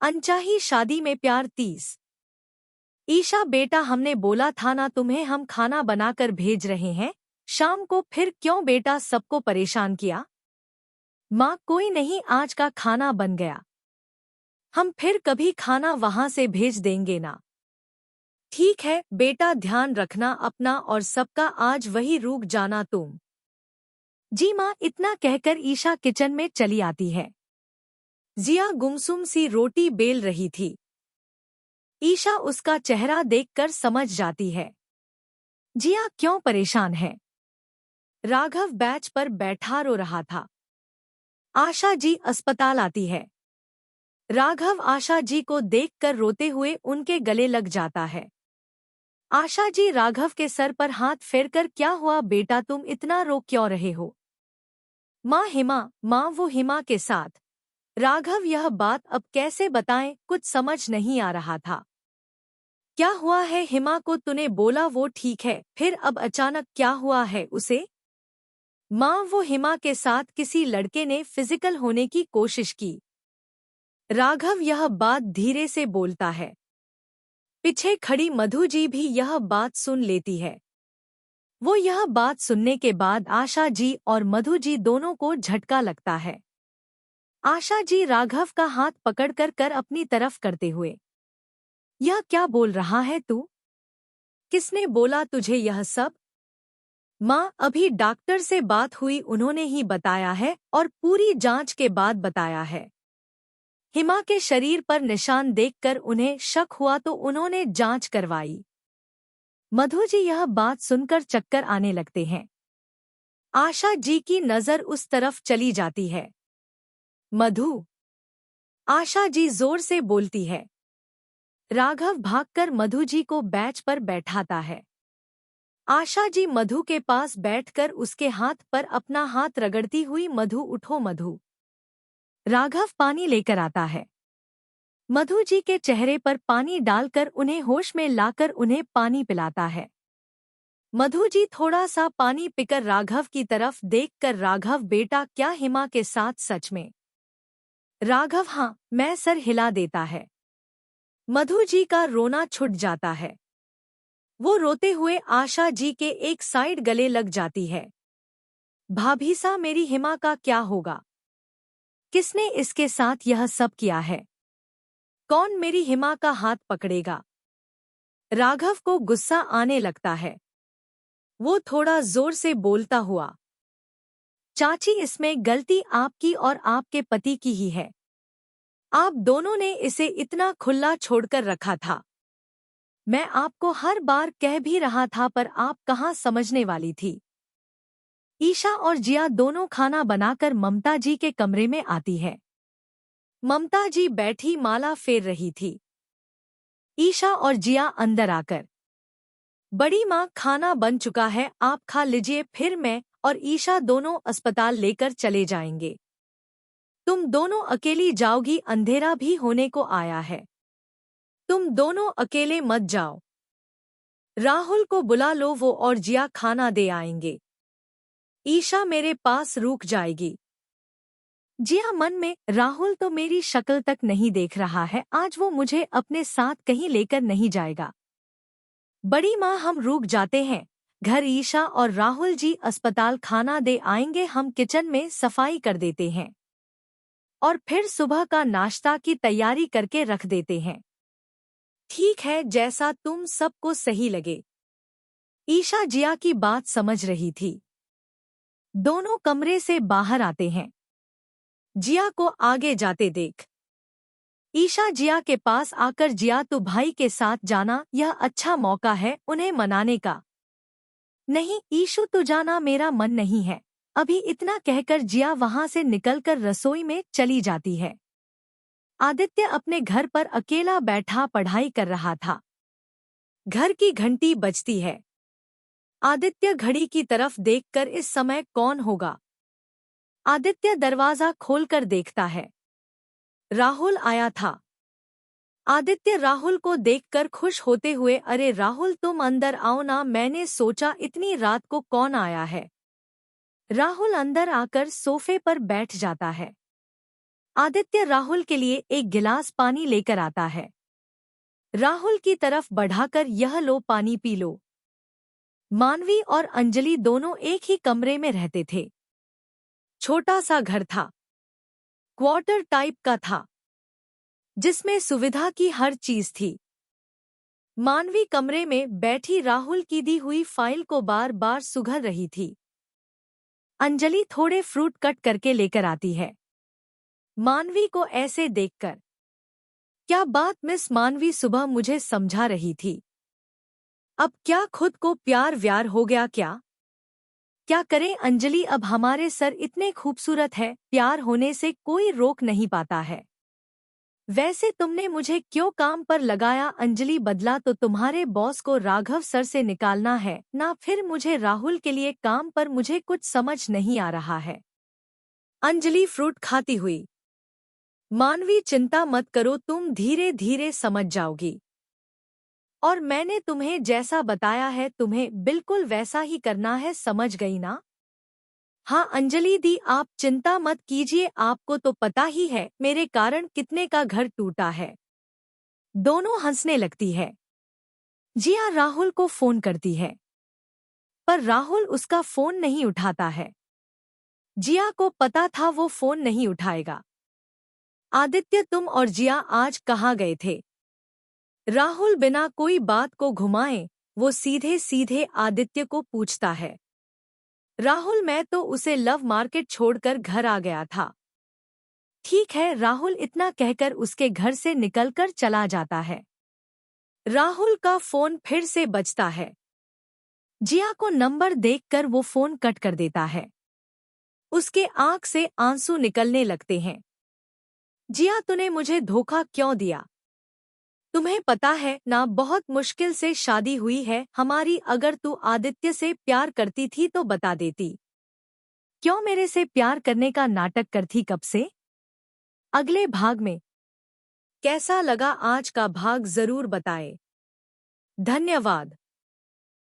अनचाही शादी में प्यार 30। ईशा बेटा, हमने बोला था ना तुम्हें, हम खाना बनाकर भेज रहे हैं शाम को, फिर क्यों बेटा सबको परेशान किया। माँ कोई नहीं, आज का खाना बन गया, हम फिर कभी खाना वहां से भेज देंगे ना। ठीक है बेटा, ध्यान रखना अपना और सबका, आज वही रुक जाना तुम। जी माँ, इतना कहकर ईशा किचन में चली आती है। जिया गुमसुम सी रोटी बेल रही थी। ईशा उसका चेहरा देखकर समझ जाती है। जिया क्यों परेशान है। राघव बेंच पर बैठा रो रहा था। आशा जी अस्पताल आती है। राघव आशा जी को देखकर रोते हुए उनके गले लग जाता है। आशा जी राघव के सर पर हाथ फेरकर, क्या हुआ बेटा, तुम इतना रो क्यों रहे हो। माँ हिमा, माँ वो हिमा के साथ। राघव यह बात अब कैसे बताएं, कुछ समझ नहीं आ रहा था। क्या हुआ है हिमा को, तूने बोला वो ठीक है, फिर अब अचानक क्या हुआ है उसे। माँ वो हिमा के साथ किसी लड़के ने फिजिकल होने की कोशिश की। राघव यह बात धीरे से बोलता है। पीछे खड़ी मधु जी भी यह बात सुन लेती है। वो यह बात सुनने के बाद आशा जी और मधु जी दोनों को झटका लगता है। आशा जी राघव का हाथ पकड़कर कर अपनी तरफ करते हुए, यह क्या बोल रहा है तू, किसने बोला तुझे यह सब। माँ अभी डॉक्टर से बात हुई, उन्होंने ही बताया है और पूरी जांच के बाद बताया है। हिमा के शरीर पर निशान देखकर उन्हें शक हुआ तो उन्होंने जांच करवाई। मधु जी यह बात सुनकर चक्कर आने लगते हैं। आशा जी की नजर उस तरफ चली जाती है। मधु, आशा जी जोर से बोलती है। राघव भागकर मधु जी को बेंच पर बैठाता है। आशा जी मधु के पास बैठकर उसके हाथ पर अपना हाथ रगड़ती हुई, मधु उठो मधु। राघव पानी लेकर आता है। मधु जी के चेहरे पर पानी डालकर उन्हें होश में लाकर उन्हें पानी पिलाता है। मधु जी थोड़ा सा पानी पीकर राघव की तरफ देखकर, राघव बेटा क्या हिमा के साथ सच में। राघव हाँ, मैं सर हिला देता है। मधु जी का रोना छूट जाता है। वो रोते हुए आशा जी के एक साइड गले लग जाती है। भाभी सा, मेरी हिमा का क्या होगा, किसने इसके साथ यह सब किया है, कौन मेरी हिमा का हाथ पकड़ेगा। राघव को गुस्सा आने लगता है। वो थोड़ा जोर से बोलता हुआ, चाची इसमें गलती आपकी और आपके पति की ही है। आप दोनों ने इसे इतना खुला छोड़कर रखा था। मैं आपको हर बार कह भी रहा था पर आप कहाँ समझने वाली थी। ईशा और जिया दोनों खाना बनाकर ममता जी के कमरे में आती है। ममता जी बैठी माला फेर रही थी। ईशा और जिया अंदर आकर, बड़ी माँ खाना बन चुका है, आप खा लीजिए, फिर मैं और ईशा दोनों अस्पताल लेकर चले जाएंगे। तुम दोनों अकेली जाओगी, अंधेरा भी होने को आया है। तुम दोनों अकेले मत जाओ। राहुल को बुला लो, वो और जिया खाना दे आएंगे। ईशा मेरे पास रुक जाएगी। जिया मन में, राहुल तो मेरी शक्ल तक नहीं देख रहा है, आज वो मुझे अपने साथ कहीं लेकर नहीं जाएगा। बड़ी माँ हम रुक जाते हैं घर, ईशा और राहुल जी अस्पताल खाना दे आएंगे, हम किचन में सफाई कर देते हैं और फिर सुबह का नाश्ता की तैयारी करके रख देते हैं। ठीक है, जैसा तुम सबको सही लगे। ईशा जिया की बात समझ रही थी। दोनों कमरे से बाहर आते हैं। जिया को आगे जाते देख ईशा जिया के पास आकर, जिया तू भाई के साथ जाना, यह अच्छा मौका है उन्हें मनाने का। नहीं ईशु, तू जाना, मेरा मन नहीं है अभी, इतना कहकर जिया वहां से निकलकर रसोई में चली जाती है। आदित्य अपने घर पर अकेला बैठा पढ़ाई कर रहा था। घर की घंटी बजती है। आदित्य घड़ी की तरफ देखकर, इस समय कौन होगा। आदित्य दरवाजा खोलकर देखता है। राहुल आया था। आदित्य राहुल को देखकर खुश होते हुए, अरे राहुल तुम अंदर आओ ना, मैंने सोचा इतनी रात को कौन आया है। राहुल अंदर आकर सोफे पर बैठ जाता है। आदित्य राहुल के लिए एक गिलास पानी लेकर आता है। राहुल की तरफ बढ़ाकर यह लो पानी पी लो। मानवी और अंजलि दोनों एक ही कमरे में रहते थे। छोटा सा घर था, क्वार्टर टाइप का था, जिसमें सुविधा की हर चीज थी। मानवी कमरे में बैठी राहुल की दी हुई फाइल को बार बार सुघर रही थी। अंजलि थोड़े फ्रूट कट करके लेकर आती है। मानवी को ऐसे देखकर, क्या बात मिस मानवी सुबह मुझे समझा रही थी, अब क्या खुद को प्यार व्यार हो गया क्या? क्या करें अंजलि, अब हमारे सर इतने खूबसूरत है, प्यार होने से कोई रोक नहीं पाता है। वैसे तुमने मुझे क्यों काम पर लगाया अंजलि, बदला तो तुम्हारे बॉस को राघव सर से निकालना है ना, फिर मुझे राहुल के लिए काम पर, मुझे कुछ समझ नहीं आ रहा है। अंजलि फ्रूट खाती हुई, मानवी चिंता मत करो, तुम धीरे धीरे समझ जाओगी, और मैंने तुम्हें जैसा बताया है तुम्हें बिल्कुल वैसा ही करना है, समझ गई ना? हाँ अंजलि दी, आप चिंता मत कीजिए, आपको तो पता ही है मेरे कारण कितने का घर टूटा है। दोनों हंसने लगती है। जिया राहुल को फोन करती है, पर राहुल उसका फोन नहीं उठाता है। जिया को पता था वो फोन नहीं उठाएगा। आदित्य, तुम और जिया आज कहाँ गए थे? राहुल बिना कोई बात को घुमाए वो सीधे सीधे आदित्य को पूछता है। राहुल, मैं तो उसे लव मार्केट छोड़कर घर आ गया था। ठीक है, राहुल इतना कहकर उसके घर से निकलकर चला जाता है। राहुल का फोन फिर से बजता है। जिया को नंबर देखकर वो फोन कट कर देता है। उसके आंख से आंसू निकलने लगते हैं। जिया, तूने मुझे धोखा क्यों दिया? तुम्हें पता है ना, बहुत मुश्किल से शादी हुई है हमारी, अगर तू आदित्य से प्यार करती थी तो बता देती। क्यों मेरे से प्यार करने का नाटक करती कब से? अगले भाग में कैसा लगा आज का भाग जरूर बताएं। धन्यवाद।